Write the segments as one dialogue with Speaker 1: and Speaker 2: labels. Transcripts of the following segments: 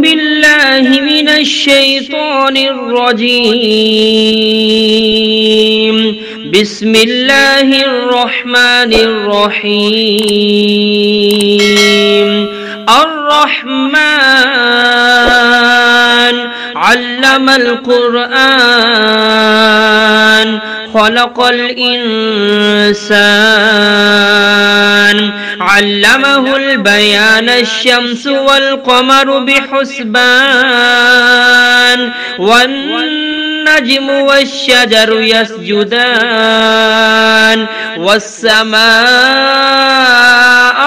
Speaker 1: بالله من الشيطان الرجيم. بسم الله الرحمن الرحيم. الرحمن علم القرآن خلق الإنسان علمه البيان الشمس والقمر بحسبان والنجم والشجر يسجدان والسماء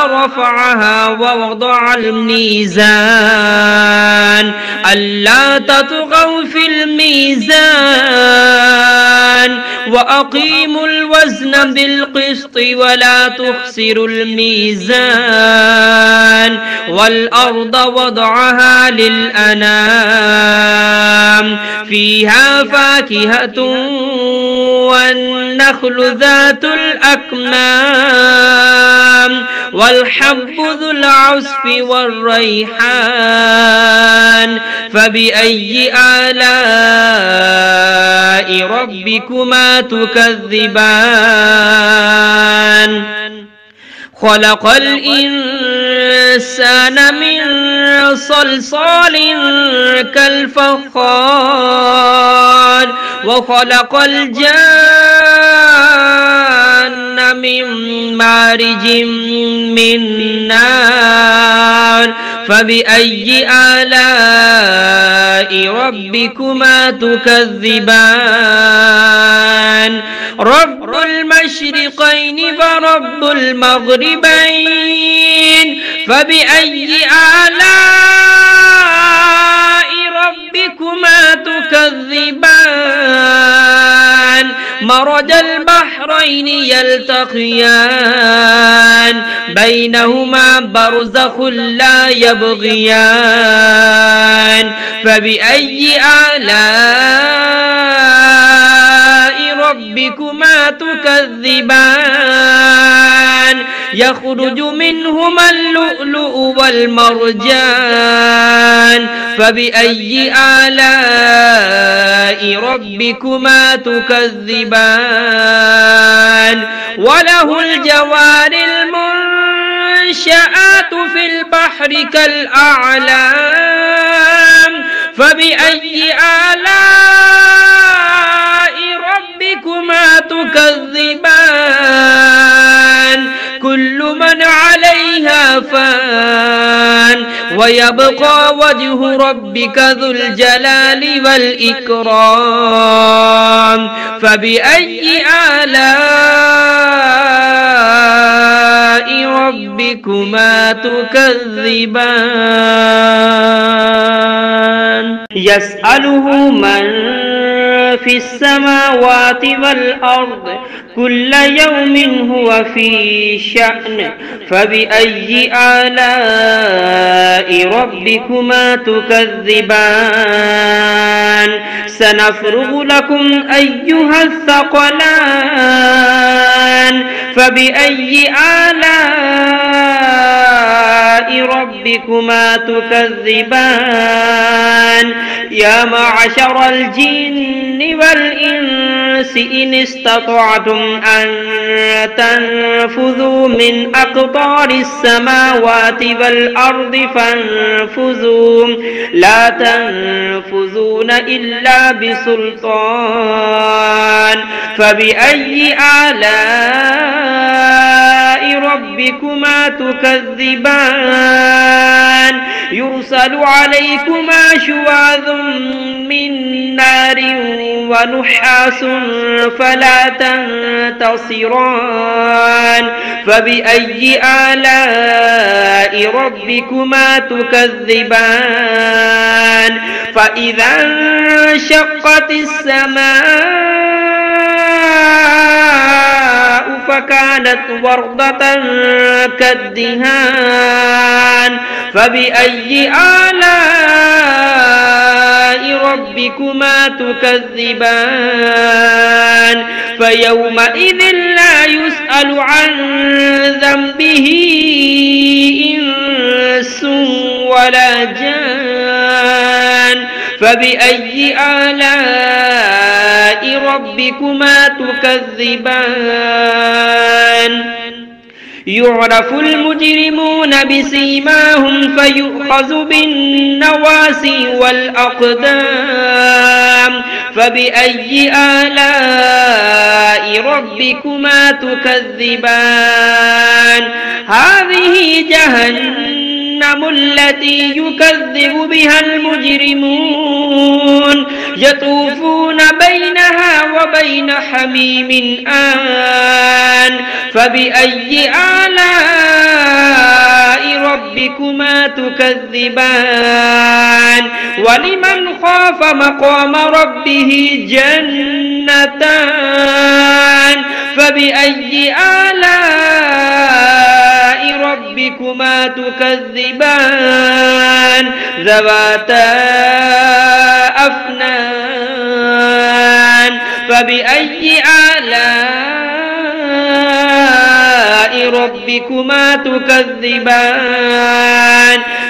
Speaker 1: رفعها ووضع الميزان ألا تطغوا في الميزان وأقيموا الوزن بالقسط ولا تخسروا الميزان والأرض وضعها للأنام فيها فاكهة والنخل ذات الأكمام والحب ذو العصف والريحان فبأي آلاء ربكما تكذبان خلق الإنسان من صلصال كالفخار وخلق الجان من مارج من نار فبأي آلاء ربكما تكذبان رب المشرقين ورب المغربين فبأي آلاء ربكما تكذبان مرج البحرين يلتقيان بينهما برزخ لا يبغيان فبأي آلاء ربكما تكذبان يخرج منهما اللؤلؤ والمرجان فبأي آلاء ربكما تكذبان وله الجوار المنشآت في البحر كالأعلام فبأي آلاء ربكما تكذبان كل من عليها فان ويبقى وجه ربك ذو الجلال والإكرام فبأي آلاء ربكما تكذبان يسأله من في السماوات والأرض كل يوم هو في شأن فبأي آلاء ربكما تكذبان سنفرغ لكم أيها الثقلان فبأي آلاء ربكما تكذبان يا معشر الجن والإنس إن استطعتم أن تنفذوا من أقطار السماوات والأرض فانفذوا لا تنفذون إلا بسلطان فبأي آلاء ربكما تكذبان يرسل عليكما شواظ من نار ونحاس فلا تنتصران فبأي آلاء ربكما تكذبان فإذا انشقت السماء فكانت وردة كالدهان فبأي آلاء ربكما تكذبان فيومئذ لا يسأل عن ذنبه إنس ولا جان فبأي آلاء ربكما تكذبان يعرف المجرمون بسيماهم فيؤخذ بالنواسي والأقدام فبأي آلاء ربكما تكذبان هذه جهنم التي يكذب بها المجرمون يطوفون بينها وبين حميم آن فبأي آلاء ربكما تكذبان ولمن خاف مقام ربه جنتان فبأي آلاء ربكما تكذبان ذواتا أفنان فبأي آلاء ربكما تكذبان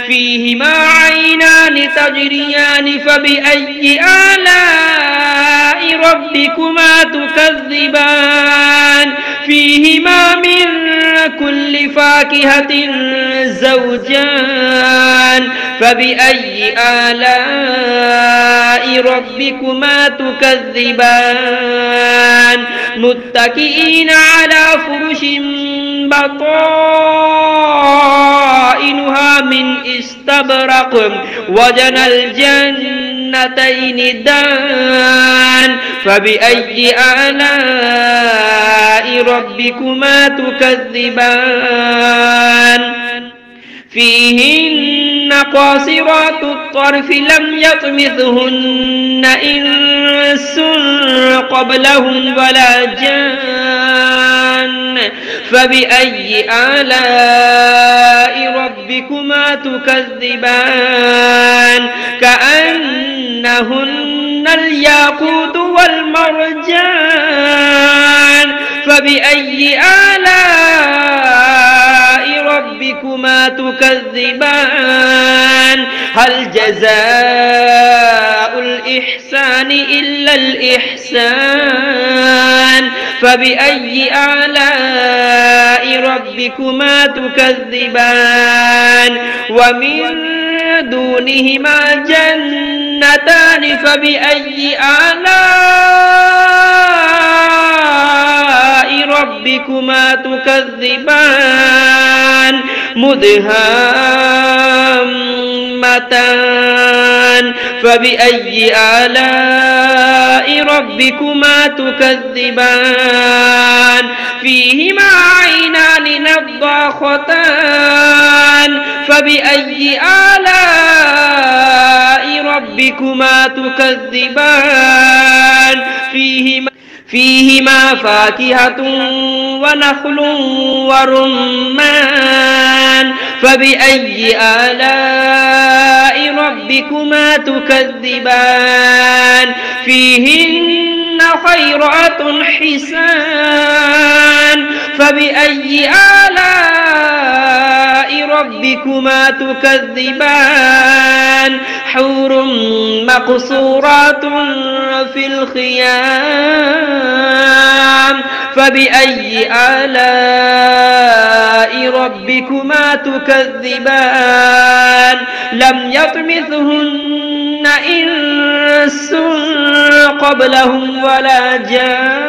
Speaker 1: فيهما عينان تجريان فبأي آلاء ربكما تكذبان فيهما من كل فاكهة زوجان فبأي آلاء ربكما تكذبان متكئين على فرش بطائنها من استبرق وجنى الجنتين دان فبأي آلاء ربكما تكذبان فيهن قاصرات الطرف لم يطمثهن إنس قبلهم ولا جان فبأي آلاء ربكما تكذبان كأنهن الياقوت والمرجان فبأي آلاء ربكما تكذبان هل جزاء الإحسان إلا الإحسان فبأي آلاء ربكما تكذبان ومن دونهما جنتان فبأي آلاء ربكما تكذبان مدهامتان فبأي آلاء ربكما تكذبان فيهما عينان نضاختان فبأي آلاء ربكما تكذبان فيهما فاكهة ونخل ورمان فبأي آلاء ربكما تكذبان فيهن خيرات حسان فبأي آلاء ربكما تكذبان حور مقصورات في الخيام فبأي آلاء ربكما تكذبان لم يطمثهن إنس قبلهم ولا جان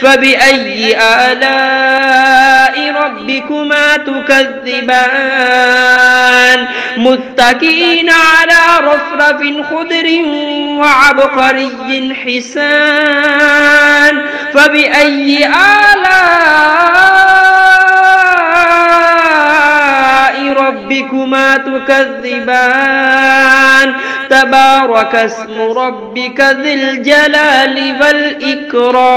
Speaker 1: فبأي آلاء ربكما تكذبان متكئين على رفرف خضر وعبقري حسان فبأي آلاء ربكما تكذبان تبارك اسم ربك ذي الجلال والإكرام